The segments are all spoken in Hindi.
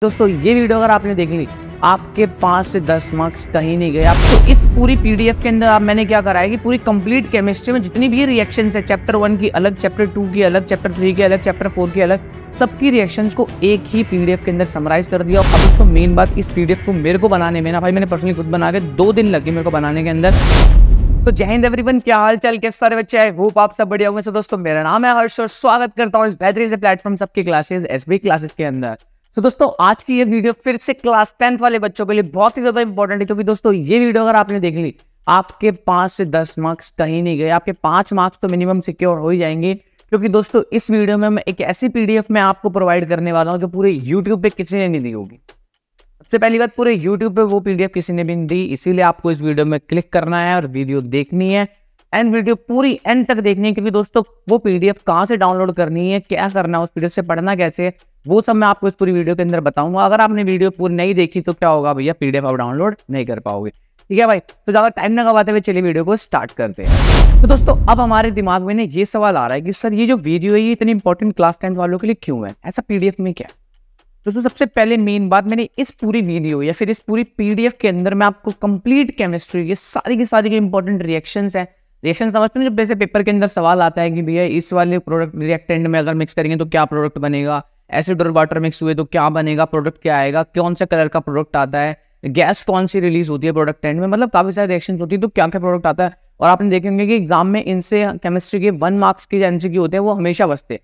दोस्तों ये वीडियो अगर आपने देख ली, आपके 5 से 10 मार्क्स कहीं नहीं गए। आपको इस पूरी पीडीएफ के अंदर मैंने क्या करा है कि पूरी कंप्लीट केमिस्ट्री में जितनी भी रिएक्शंस है, चैप्टर 1 की अलग, चैप्टर 2 की अलग, चैप्टर 3 की अलग, चैप्टर 4 की अलग, सबकी रिएक्शंस को एक ही पीडीएफ के अंदर समराइज कर दिया। और अब दोस्तों मेन बात, इस पीडीएफ को मेरे को बनाने में ना भाई, मैंने पर्सनली खुद बना के 2 दिन लगे मेरे को बनाने के अंदर। तो जय हिंद एवरीवन, क्या हाल चाल, कैसे सारे बच्चे, आई होप आप सब बढ़िया होंगे। सो दोस्तों मेरा नाम है हर्ष और स्वागत करता हूँ इस बेहतरीन से प्लेटफॉर्म सबकी क्लासेस एसबी क्लासेस के अंदर। तो दोस्तों आज की ये वीडियो फिर से क्लास 10th वाले बच्चों के लिए बहुत ही ज्यादा इंपॉर्टेंट है, क्योंकि दोस्तों ये वीडियो अगर आपने देख ली, आपके 5 से 10 मार्क्स कहीं नहीं गए। आपके 5 मार्क्स तो मिनिमम सिक्योर हो ही जाएंगे, क्योंकि दोस्तों इस वीडियो में मैं एक ऐसी पीडीएफ में आपको प्रोवाइड करने वाला हूं जो पूरे यूट्यूब पे किसी ने नहीं दी होगी। सबसे पहली बात, पूरे यूट्यूब पे वो पीडीएफ किसी ने भी नहीं दी, इसीलिए आपको इस वीडियो में क्लिक करना है और वीडियो देखनी है एंड वीडियो पूरी एंड तक देखनी है। क्योंकि दोस्तों वो पीडीएफ कहाँ से डाउनलोड करनी है, क्या करना है, उस पीडीएफ से पढ़ना कैसे, वो सब मैं आपको इस पूरी वीडियो के अंदर बताऊंगा। अगर आपने वीडियो पूरी नहीं देखी तो क्या होगा भैया, पीडीएफ आप डाउनलोड नहीं कर पाओगे। ठीक है भाई, तो ज्यादा टाइम ना गवाते हुए चलिए वीडियो को स्टार्ट करते हैं। तो दोस्तों अब हमारे दिमाग में ये सवाल आ रहा है कि सर ये जो वीडियो है ये इतनी इंपॉर्टेंट क्लास 10th वालों के लिए क्यों है, ऐसा पीडीएफ में क्या है। दोस्तों सबसे पहले मेन बात, मैंने इस पूरी वीडियो या फिर इस पूरी पीडीएफ के अंदर मैं आपको कंप्लीट केमिस्ट्री, ये सारी की सारी जो इंपॉर्टेंट रिएक्शंस है, रिएक्शन समझते हैं, जब जैसे पेपर के अंदर सवाल आता है कि भैया इस वाले प्रोडक्ट रिएक्टेंट में अगर मिक्स करेंगे तो क्या प्रोडक्ट बनेगा, एसिड और वाटर मिक्स हुए तो क्या बनेगा, प्रोडक्ट क्या आएगा, कौन सा कलर का प्रोडक्ट आता है, गैस कौन सी रिलीज होती है प्रोडक्ट एंड में, मतलब काफी सारी रिएक्शन होती है, तो क्या क्या प्रोडक्ट आता है। और आपने देखेंगे कि एग्जाम में इनसे केमिस्ट्री के 1 मार्क्स के जो एमसीक्यू होते हैं वो हमेशा बचते हैं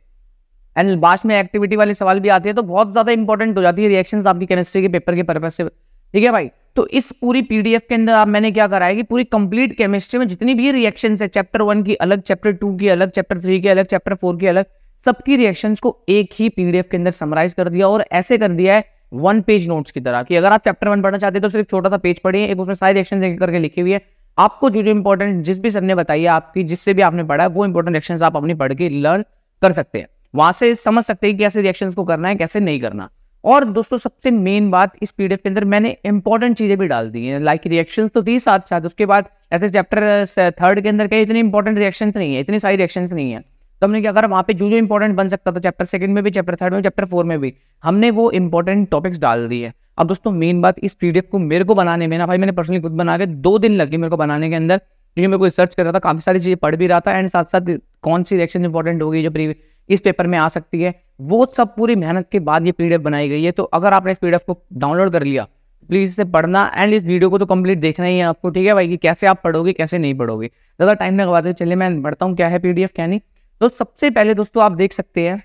एंड लास्ट में एक्टिविटी वाले सवाल भी आते हैं, तो बहुत ज्यादा इंपॉर्टेंट हो जाती है रिएक्शंस आपकी केमिस्ट्री के पेपर के पर्पज से। ठीक है भाई, तो इस पूरी पीडीएफ के अंदर मैंने क्या करा है कि पूरी कंप्लीट केमिस्ट्री में जितनी भी रिएक्शंस है, चैप्टर 1 की अलग, चैप्टर 2 की अलग, चैप्टर 3 की अलग, चैप्टर 4 की अलग, सबकी रिएक्शंस को एक ही पीडीएफ के अंदर समराइज कर दिया। और ऐसे कर दिया है 1 पेज नोट्स की तरह, कि अगर आप चैप्टर 1 पढ़ना चाहते हैं तो सिर्फ छोटा सा पेज पढ़िए, एक उसमें सारी रिएक्शंस एक करके लिखी हुई है। आपको जो इंपॉर्टेंट, जिस भी सर ने बताई है आपकी, जिससे भी आपने पढ़ा है, वो इंपॉर्टेंट रिएक्शंस आप अपनी पढ़ के लर्न कर सकते हैं, वहां से समझ सकते हैं कि कैसे रिएक्शंस को करना है, कैसे नहीं करना। और दोस्तों सबसे मेन बात, इस पीडीएफ के अंदर मैंने इंपॉर्टेंट चीजें भी डाल दी हैं, लाइक रिएक्शंस तो थी साथ साथ, उसके बाद ऐसे चैप्टर 3 के अंदर क्या इतनी इंपॉर्टेंट रिएक्शंस नहीं है, इतनी सारी रिएक्शंस नहीं है, तो हमने क्या करा, वहां पे जो जो इंपॉर्टेंट बन सकता था चैप्टर 2 में भी, चैप्टर 3 में, चैप्टर 4 में भी, हमने वो इंपॉर्टेंट टॉपिक्स डाल दिए। अब दोस्तों मेन बात, इस पीडीएफ को मेरे को बनाने में ना भाई, मैंने पर्सनली खुद बना के 2 दिन लगे मेरे को बनाने के अंदर, क्योंकि मैं कोई रिसर्च कर रहा था, काफी सारी चीजें पढ़ भी रहा था एंड साथ साथ कौन सी रिएक्शन इंपॉर्टेंट होगी जो इस पेपर में आ सकती है, वो सब पूरी मेहनत के बाद ये पीडीएफ बनाई गई है। तो अगर आपने इस पीडीएफ को डाउनलोड कर लिया, प्लीज इसे पढ़ना एंड इस वीडियो को तो कंप्लीट देखना ही है आपको। ठीक है भाई, कि कैसे आप पढ़ोगे कैसे नहीं पढ़ोगे, ज्यादा टाइम ना गवाते चलिए मैं बढ़ता हूँ क्या है पीडीएफ क्या नहीं। तो सबसे पहले दोस्तों आप देख सकते हैं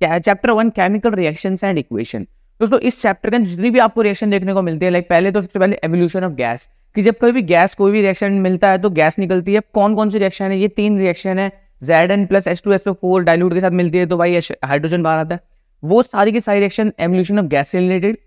क्या है, chapter 1 chemical reactions and equation. दोस्तों इस चैप्टर के जितनी भी आपको रिएक्शन देखने को मिलती है, लाइक पहले तो सबसे पहले एवोल्यूशन ऑफ गैस, कि जब कभी भी गैस कोई भी रिएक्शन मिलता है तो गैस निकलती है। कौन कौन सी रिएक्शन है, ये 3 रिएक्शन है, Zn प्लस H2SO4 डाइल्यूट के साथ मिलती है तो भाई हाइड्रोजन बाहर आता है। वो सारी की सारी रिएक्शन एवोल्यूशन ऑफ गैस से रिलेटेड,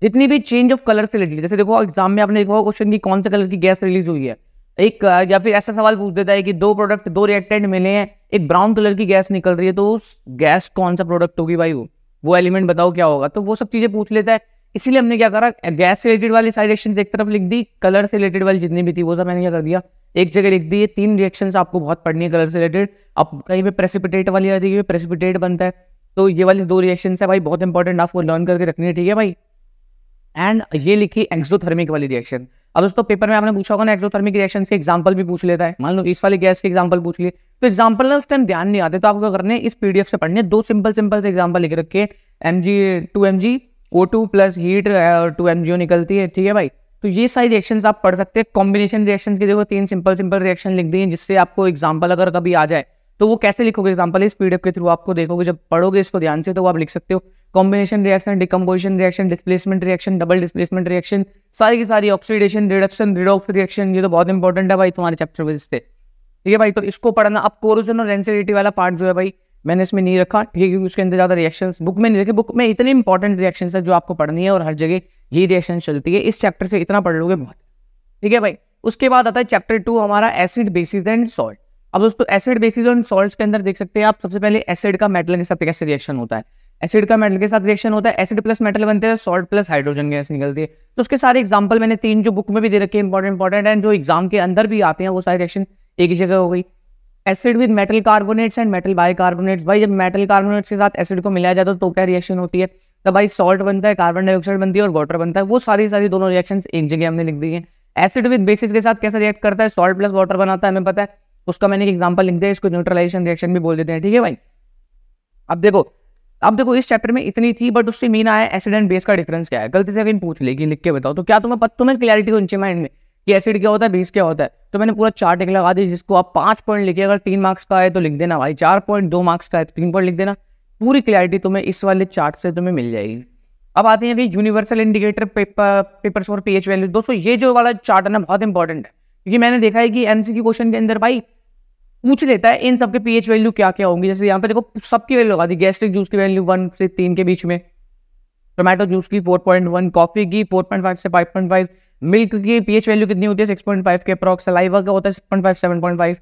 जितनी भी चेंज ऑफ कलर से रिलेटेड, जैसे देखो एग्जाम में आपने देखा क्वेश्चन की कौन से कलर की गैस रिलीज हुई है, एक या फिर ऐसा सवाल पूछ देता है कि 2 प्रोडक्ट 2 रिएक्टेंट मिले हैं, एक ब्राउन कलर की गैस निकल रही है, तो उस गैस कौन सा प्रोडक्ट होगी भाई, वो एलिमेंट बताओ क्या होगा। तो वो सब चीजें पूछ लेता है, इसीलिए हमने क्या करा, गैस से रिलेटेड वाली सारी रिएक्शन एक तरफ लिख दी, कलर से रिलेटेड वाली जितनी भी थी वो सब मैंने क्या कर दिया एक जगह लिख दी। 3 रिएक्शंस आपको बहुत पढ़नी है कलर से रिलेटेड। अब कहीं पे प्रेसिपिटेट वाली आती है, प्रेसिपिटेट बनता है, तो ये वाली 2 रिएक्शंस है भाई, बहुत इंपॉर्टेंट, आपको लर्न करके रखनी है। ठीक है भाई, एंड ये लिखी एक्सोथर्मिक वाली रिएक्शन। अब दोस्तों पेपर में आपने पूछा होगा ना, एक्सोथर्मिक रिएक्शन के एग्जांपल भी पूछ लेता है, मान लो इस वाली गैस के एग्जांपल पूछ लिए, तो एग्जांपल ना उस टाइम ध्यान नहीं आते, तो आपको करने इस पीडीएफ से पढ़ने 2 सिंपल से एग्जांपल लिख रखे, Mg2Mg O2 plus heat 2 MgO निकलती है। ठीक है भाई, तो ये सारी रिएक्शंस आप पढ़ सकते हैं। कॉम्बिनेशन रिएक्शंस की देखो 3 सिंपल रिएक्शन लिख दी है, जिससे आपको एग्जांपल अगर कभी आ जाए तो वो कैसे लिखोगे एग्जांपल, इस पीडीएफ के थ्रू आपको देखोगे, जब पढ़ोगे इसको ध्यान से तो आप लिख सकते हो। Combination reaction, decomposition reaction, displacement reaction, double displacement reaction, सारी की सारी, ऑक्सीडेशन, रिडक्शन, रिडॉक्स रिएक्शन, ये तो बहुत इंपॉर्टेंट है भाई तुम्हारे चैप्टर वजह से। ठीक है भाई, तो इसको पढ़ना। अब कोरोजन और रेंसिडिटी वाला पार्ट जो है भाई मैंने इसमें नहीं रखा, ठीक है, क्योंकि उसके अंदर ज्यादा रिएक्शंस बुक में नहीं रखे। बुक में इतनी इंपॉर्टेंट रिएक्शंस है जो आपको पढ़नी है और हर जगह ये रिएक्शन चलती है, इस चैप्टर से इतना पढ़ लोगे बहुत। ठीक है भाई, उसके बाद आता है चैप्टर 2 हमारा एसिड बेसिस एंड सॉल्ट। अब दोस्तों एसिड बेसिस एंड सॉल्ट्स के अंदर देख सकते हैं आप, सबसे पहले एसिड का मेटल के साथ कैसे रिएक्शन होता है, एसिड का मेटल के साथ रिएक्शन होता है, एसिड प्लस मेटल बनते हैं, सॉल्ट प्लस हाइड्रोजन गैस निकलती है। तो उसके सारे एग्जांपल मैंने 3 जो बुक में भी दे रखे हैं इंपॉर्टेंट एंड जो एग्जाम के अंदर भी आते हैं, वो सारे रिएक्शन एक ही जगह हो गई। Acid with metal carbonates and metal bicarbonates, भाई जब मेटल कार्बोनेट्स के साथ एसिड को मिलाया जाता है तो क्या रिएक्शन होती है, तो भाई सॉल्ट बनता है, कार्बन डाइऑक्साइड बनती है और वाटर बनता है। वो सारी दोनों रिएक्शंस एक जगह हमने लिख दी है। एसिड विद बेसिस के साथ कैसे रिएक्ट करता है, सॉल्ट प्लस वाटर बनाता है, हमें पता है। उसका मैंने एक एग्जांपल लिख दिया, इसको न्यूट्रलाइजेशन रिएक्शन भी बोल देते हैं, ठीक है भाई। अब देखो इस चैप्टर में इतनी थी, बट उससे मेन आया एसिड एंड बेस का डिफरेंस क्या है। गलती से कहीं पूछ लेगी, लिख के बताओ तो क्या तुम्हें क्लैरिटी होनी चाहिए माइंड में कि एसिड क्या होता है, बेस क्या होता है। तो मैंने पूरा चार्ट एक लगा दिया, जिसको आप 5 पॉइंट लिखे, अगर 3 मार्क्स का है तो लिख देना भाई, 4 पॉइंट 2 मार्क्स का है तो 3 पॉइंट लिख देना। पूरी क्लैरिटी तुम्हें इस वाले चार्ट से तुम्हें मिल जाएगी। अब आते हैं universal indicator papers for pH value. दोस्तों ये जो वाला चार्ट है ना बहुत इंपॉर्टेंट है, क्योंकि मैंने देखा है कि एमसीक्यू क्वेश्चन के अंदर भाई पूछ लेता है इन सबके पीएच वैल्यू क्या क्या होंगी। जैसे यहाँ पे देखो सबकी वैल्यू लगा दी, गैस्ट्रिक जूस की वैल्यू 1 से 3 के बीच में, टोमेटो जूस की 4.1, कॉफी की 4.5 से 5.5, मिल्क की पीएच वैल्यू कितनी होती है 6.5 के अप्रॉक्स, सलाइवा का होता है 6.5 7.5,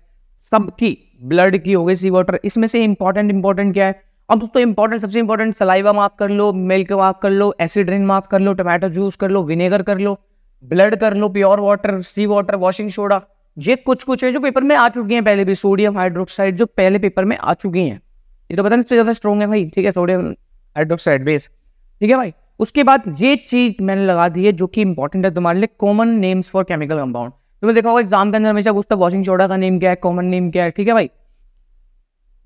सबकी ब्लड की हो गई, सी वाटर। इसमें से इंपॉर्टेंट क्या है। अब दोस्तों सबसे इंपॉर्टेंट सलाइवा मार्क कर लो, मिल्क मार्क कर लो, एसिड रेन मार्क कर लो, टोमेटो जूस कर लो, विनेगर कर लो, ब्लड कर लो, प्योर वाटर, सी वाटर, वॉशिंग सोडा। ये कुछ है जो पेपर में आ चुकी हैं पहले भी, सोडियम हाइड्रोक्साइड जो पहले पेपर में आ चुकी हैं। ये तो पता नहीं इससे ज्यादा स्ट्रॉन्ग है भाई, ठीक है, सोडियम हाइड्रोक्साइड बेस, ठीक है भाई। उसके बाद ये चीज मैंने लगा दी है जो कि इंपॉर्टेंट है तुम्हारे लिए, common names for chemical compound. तुम्हें देखा होगा एग्जाम के अंदर हमेशा पूछता है वॉशिंग सोडा का नेम क्या है, कॉमन नेम क्या है, ठीक है भाई।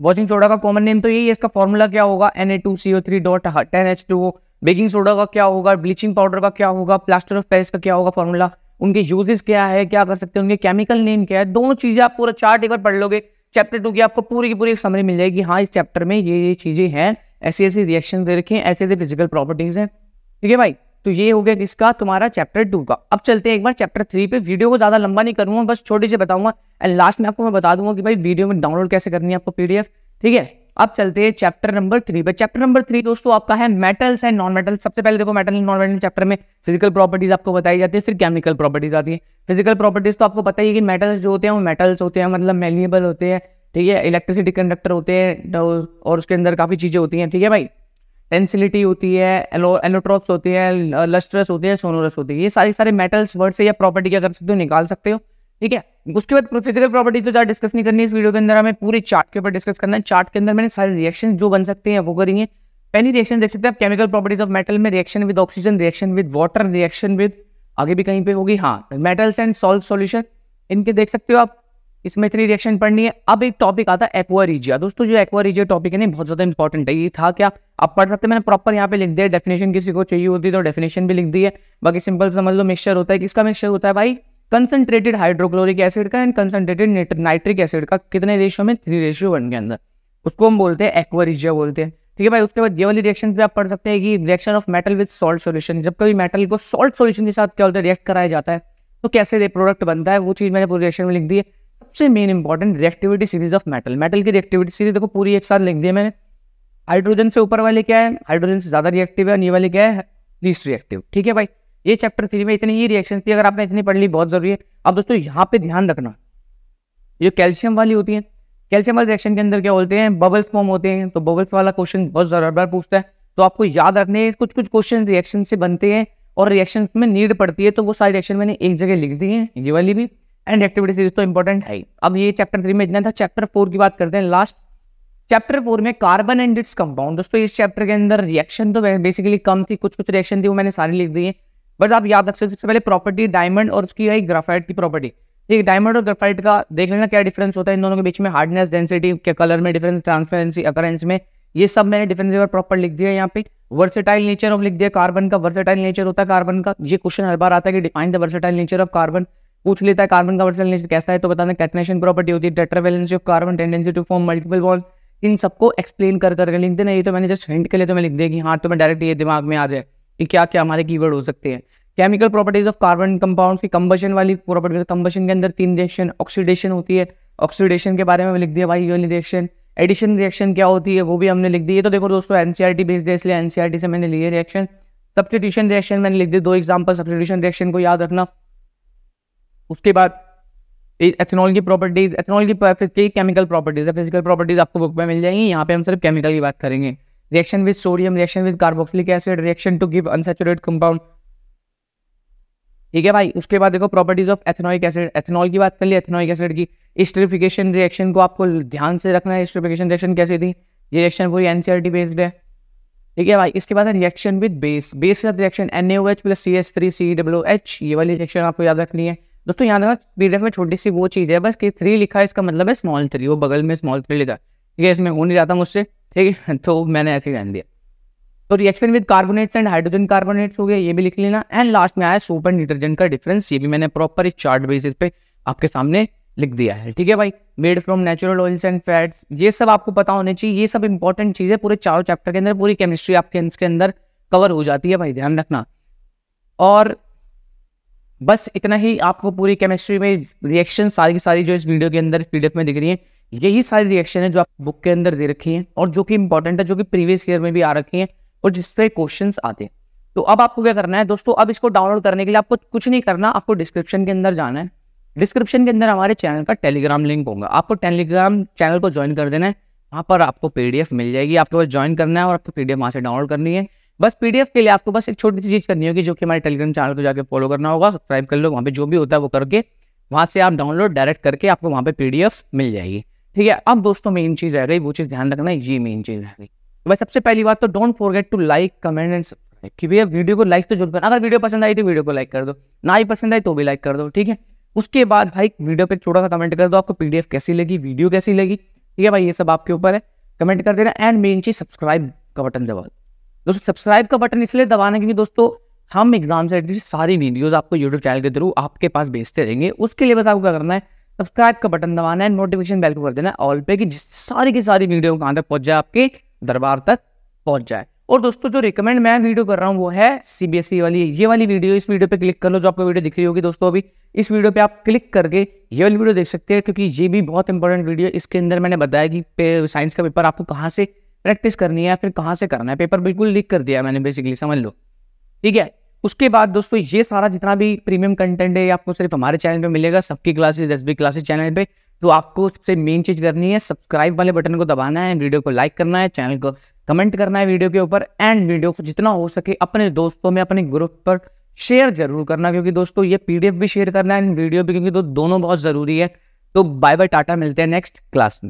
वॉशिंग सोडा का कॉमन नेम तो यही है, इसका फॉर्मूला क्या होगा Na2CO3.10H2O। बेकिंग सोडा का क्या होगा, ब्लीचिंग पाउडर का क्या होगा, प्लास्टर ऑफ पेरिस का क्या होगा फॉर्मूला, उनके यूजेस क्या है, क्या कर सकते हैं, उनके केमिकल नेम क्या है। दोनों चीजें आप पूरा चार्ट एक बार पढ़ लोगे, चैप्टर 2 की आपको पूरी की पूरी समरी मिल जाएगी। हाँ इस चैप्टर में ये चीजें हैं, ऐसी रिएक्शन दे रखे हैं, ऐसे फिजिकल प्रॉपर्टीज हैं, ठीक है भाई। तो ये हो गया किसका, तुम्हारा चैप्टर 2 का। अब चलते हैं एक बार चैप्टर 3 पे। वीडियो को ज्यादा लंबा नहीं करूंगा, बस छोटे से बताऊंगा एंड लास्ट में आपको मैं बता दूंगा कि भाई वीडियो में डाउनलोड कैसे करनी है आपको पीडीएफ, ठीक है। अब चलते हैं चैप्टर नंबर 3 पे। चैप्टर नंबर 3 दोस्तों आपका है मेटल्स एंड नॉन मेटल। सबसे पहले देखो metal and non metal chapter में फिजिकल प्रॉपर्टीज आपको बताई जाती है, फिर केमिकल प्रॉपर्टीज आती है। फिजिकल प्रॉपर्टीज तो आपको पता ही है कि मेटल्स जो होते हैं वो मेटल्स होते हैं, मतलब मेलिएबल होते हैं, ठीक है, इलेक्ट्रिसिटी कंडक्टर होते हैं और उसके अंदर काफी चीजें होती हैं, ठीक है भाई। टेंसिलिटी होती है, एलोट्रोप्स होती है, लस्ट्रस होती है, सोनोरस होती है। ये सारे मेटल्स वर्ड से या प्रॉपर्टी क्या कर सकते हो, निकाल सकते हो, ठीक है। उसके बाद फिजिकल प्रॉपर्टी तो ज़्यादा डिस्कस नहीं करनी है इस वीडियो के अंदर, हमें पूरे चार्ट के ऊपर डिस्कस करना है। चार्ट के अंदर मैंने सारे रिएक्शन जो बन सकते हैं वो करेंगे। पहली रिएक्शन देख सकते हैं आप, केमिकल प्रॉपर्टीज ऑफ मेटल में reaction with oxygen, reaction with water, reaction with आगे भी कहीं पे होगी, हाँ मेटल्स एंड सॉल्ट सॉल्यूशन, इनके देख सकते हो आप। इसमें 3 रिएक्शन पढ़नी है। अब एक टॉपिक आता है एक्वा रीजिया। दोस्तों जो एक्वा रीजिया टॉपिक है ना बहुत ज्यादा इंपॉर्टेंट है। ये था क्या आप पढ़ सकते हैं, मैंने प्रॉपर यहाँ पे लिख दिया। डेफिनेशन किसी को चाहिए होती है तो डेफिनेशन भी लिख दी है। बाकी सिंपल समझ लो, मिक्सचर होता है। किसका मिक्सचर होता है भाई, कंसंट्रेटेड हाइड्रोक्लोरिक एसिड का एंड कंसंट्रेटेड नाइट्रिक एसिड का। कितने रेशियो में, 3:1 के अंदर। उसको हम बोलते हैं एक्वा रीजिया बोलते हैं, ठीक है भाई। उसके बाद ये वाली रिएक्शन पे आप पढ़ सकते हैं कि reaction of metal with salt solution. जब कभी मेटल को सॉल्ट सॉल्यूशन के साथ क्या होता है, रिएक्ट कराया जाता है तो कैसे प्रोडक्ट बनता है, वो चीज मैंने पूरी रिएक्शन में लिख दी है। सबसे main important reactivity series of metal. Metal की रिएक्टिविटी सीरीज देखो पूरी एक साथ लिख दी है मैंने। हाइड्रोजन से ऊपर वाले क्या है, हाइड्रोजन से ज्यादा रिएक्टिव है, और ये वाले क्या है, लीस्ट रिएक्टिव, ठीक है भाई। ये चैप्टर 3 में इतनी ही रिएक्शन थी, अगर आपने इतनी पढ़ ली बहुत जरूरी है। अब दोस्तों यहाँ पे ध्यान रखना, ये कैल्शियम वाली होती है, कैल्शियम वाले रिएक्शन के अंदर क्या बोलते हैं, बबल्स फॉर्म होते हैं। तो बबल्स वाला क्वेश्चन बहुत ज्यादा बार पूछता है, तो आपको याद रखने कुछ क्वेश्चन रिएक्शन से बनते हैं और रिएक्शन में नीड पड़ती है, तो वो सारी रिएक्शन मैंने एक जगह लिख दी है, ये वाली भी। एंड एक्टिविटी सीरीज तो इंपॉर्टेंट है। अब ये चैप्टर 3 में इतना था। चैप्टर 4 की बात करते हैं लास्ट। चैप्टर 4 में कार्बन एंड इट्स कंपाउंड। दोस्तों इस चैप्टर के अंदर रिएक्शन तो बेसिकली कम थी, कुछ रिएक्शन थी वो मैंने सारी लिख दी है, बट आप याद रख सकते। सबसे पहले प्रॉपर्टी डायमंड और उसकी है ग्राफाइट की प्रॉपर्टी। ठीक, डायमंड और ग्राफाइट का देख लेना क्या डिफरेंस होता है इन दोनों के बीच में, हार्डनेस, डेंसिटी के, कलर में डिफरेंस, ट्रांसपेरेंसी, अकरेंस में, ये सब मैंने डिफरेंस प्रॉपर लिख दिया यहाँ पे। वर्सेटाइल नेचर ऑफ लिख दिया कार्बन का, वर्सेटाइल नेचर होता है कार्बन का। ये क्वेश्चन हर बार आता है कि define the versatile nature of carbon, पूछ लेता है कार्बन का वर्सेटाइल नेचर कैसा है, तो बताना कैटनेशन प्रॉपर्टी होती है, tetravalency of carbon, tendency to form multiple bond. इन सबको एक्सप्लेन कर लिख देना। ये तो मैंने जस्ट हिंट के लिए तो मैं लिख दिया कि हाँ तो मैं डायरेक्ट ये दिमाग में आ जाए कि क्या क्या हमारे कीवर्ड हो सकते हैं। Chemical properties of carbon compound की, कंबशन वाली प्रॉपर्टी, कंबशन के अंदर 3 रिएक्शन, ऑक्सीडेशन होती है, ऑक्सीडेशन के बारे में लिख दिया भाई ये वाली रिएक्शन। एडिशन रिएक्शन क्या होती है वो भी हमने लिख दी है। तो देखो दोस्तों एनसीईआरटी बेस्ड है, इसलिए एनसीईआरटी से मैंने लिए रिएक्शन। सब्स्टिट्यूशन रिएक्शन मैंने लिख दी 2 एग्जांपल सब्स्टिट्यूशन रिएक्शन को याद रखना। उसके बाद एथेनॉल की प्रॉपर्टीज, एथेनॉल की केमिकल प्रॉपर्टीज है, फिजिकल प्रॉपर्टीज आपको बुक में मिल जाएंगी। यहाँ पे हम सिर्फ केमिकल की बात करेंगे। Reaction with sodium, reaction with carboxylic acid, reaction to give unsaturated compound, ठीक है भाई। उसके बाद देखो properties of ethanoic acid, ethanol की बात कर ली, एथेनोइक एसिड की। एस्टरिफिकेशन रिएक्शन को आपको ध्यान से रखना है, एस्टरिफिकेशन रिएक्शन कैसे थी, ये रिएक्शन पूरी एनसीईआरटी बेस्ड है। ठीक है भाई। इसके बाद है रिएक्शन विद बेस, बेस का रिएक्शन NaOH प्लस CH3COOH, ये वाली रिएक्शन आपको याद रखनी है दोस्तों। याद रखना पीडीएफ में छोटी सी वो चीज़ है बस कि 3 लिखा है, इसका मतलब है स्मॉल 3, वो बगल में स्मॉल 3 लिखा है, ठीक है। इसमें हो नहीं जाता मुझसे, ठीक है, तो मैंने ऐसे ही रहने दिया। तो reaction with carbonates and hydrogen carbonates हो गया, ये भी लिख लेना। एंड लास्ट में आया सोप एंड डिटर्जेंट का डिफरेंस, ये भी मैंने प्रॉपर इस चार्ट बेसिस पे आपके सामने लिख दिया है, ठीक है भाई। Made from natural oils and fats, ये सब आपको पता होने चाहिए, ये सब इंपॉर्टेंट चीज़ है पूरे चारों चैप्टर के अंदर, पूरी केमिस्ट्री आपके इसके अंदर कवर हो जाती है भाई, ध्यान रखना। और बस इतना ही आपको पूरी केमिस्ट्री में रिएक्शन सारी की सारी जो इस वीडियो के अंदर पीडीएफ में दिख रही है, यही सारी रिएक्शन है जो आप बुक के अंदर दे रखी हैं और जो कि इंपॉर्टेंट है, जो कि प्रीवियस ईयर में भी आ रखी हैं और जिसपे क्वेश्चंस आते हैं। तो अब आपको क्या करना है दोस्तों, अब इसको डाउनलोड करने के लिए आपको कुछ नहीं करना, आपको डिस्क्रिप्शन के अंदर जाना है। डिस्क्रिप्शन के अंदर हमारे चैनल का टेलीग्राम लिंक होगा, आपको टेलीग्राम चैनल को ज्वाइन कर देना है, वहाँ पर आपको पीडीएफ मिल जाएगी, आपको बस ज्वाइन करना है और आपको पीडीएफ वहाँ से डाउनलोड करनी है। बस पीडीएफ के लिए आपको बस एक छोटी सी चीज़ करनी होगी, जो कि हमारे टेलीग्राम चैनल को जाकर फॉलो करना होगा, सब्सक्राइब कर लो, वहाँ पे जो भी होता है वो करके वहाँ से आप डाउनलोड डायरेक्ट करके आपको वहाँ पे पीडीएफ मिल जाएगी, ठीक है। अब दोस्तों मेन चीज़ रह गई, वो चीज़ ध्यान रखना है, ये मेन चीज़ रह गई। तो भाई सबसे पहली बात तो don't forget to like comment and subscribe, कि भैया वीडियो को लाइक तो जरूर करना, अगर वीडियो पसंद आई तो वीडियो को लाइक कर दो, ना ही पसंद आई तो भी लाइक कर दो, ठीक है। उसके बाद भाई वीडियो पे छोटा सा कमेंट कर दो, आपको पीडीएफ कैसी लगी, वीडियो कैसी लगी, ठीक है भाई, ये सब आपके ऊपर है, कमेंट कर देना। एंड मेन चीज सब्सक्राइब का बटन दबा दोस्तों, सब्सक्राइब का बटन इसलिए दबाना क्योंकि दोस्तों हम एग्जाम से रिलेटेड सारी वीडियोस आपको यूट्यूब चैनल के थ्रू आपके पास भेजते रहेंगे। उसके लिए बस आपको क्या करना है, सब्सक्राइब का बटन दबाना है, नोटिफिकेशन बेल को कर देना है ऑल पे, कि सारी की सारी वीडियो कहाँ तक पहुंच जाए, आपके दरबार तक पहुंच जाए। और दोस्तों जो रिकमेंड मैं वीडियो कर रहा हूँ वो है सीबीएसई वाली, ये वाली वीडियो, इस वीडियो पे क्लिक कर लो, जो आपको वीडियो दिख रही होगी दोस्तों अभी, इस वीडियो पे आप क्लिक करके ये वाली वीडियो देख सकते हैं, क्योंकि ये भी बहुत इंपॉर्टेंट वीडियो। इसके अंदर मैंने बताया कि साइंस का पेपर आपको कहाँ से प्रैक्टिस करनी है या फिर कहाँ से करना है, पेपर बिल्कुल लीक कर दिया मैंने, बेसिकली समझ लो, ठीक है। उसके बाद दोस्तों ये सारा जितना भी प्रीमियम कंटेंट है आपको सिर्फ हमारे चैनल पे मिलेगा, सबकी क्लासेस SB क्लासेस चैनल पे। तो आपको सबसे मेन चीज करनी है, सब्सक्राइब वाले बटन को दबाना है, वीडियो को लाइक करना है, चैनल को कमेंट करना है वीडियो के ऊपर, एंड वीडियो को जितना हो सके अपने दोस्तों में, अपने ग्रुप पर शेयर जरूर करना, क्योंकि दोस्तों ये पीडीएफ भी शेयर करना है, वीडियो भी, क्योंकि दोनों बहुत जरूरी है। तो बाय बाय, टाटा, मिलते हैं नेक्स्ट क्लास में।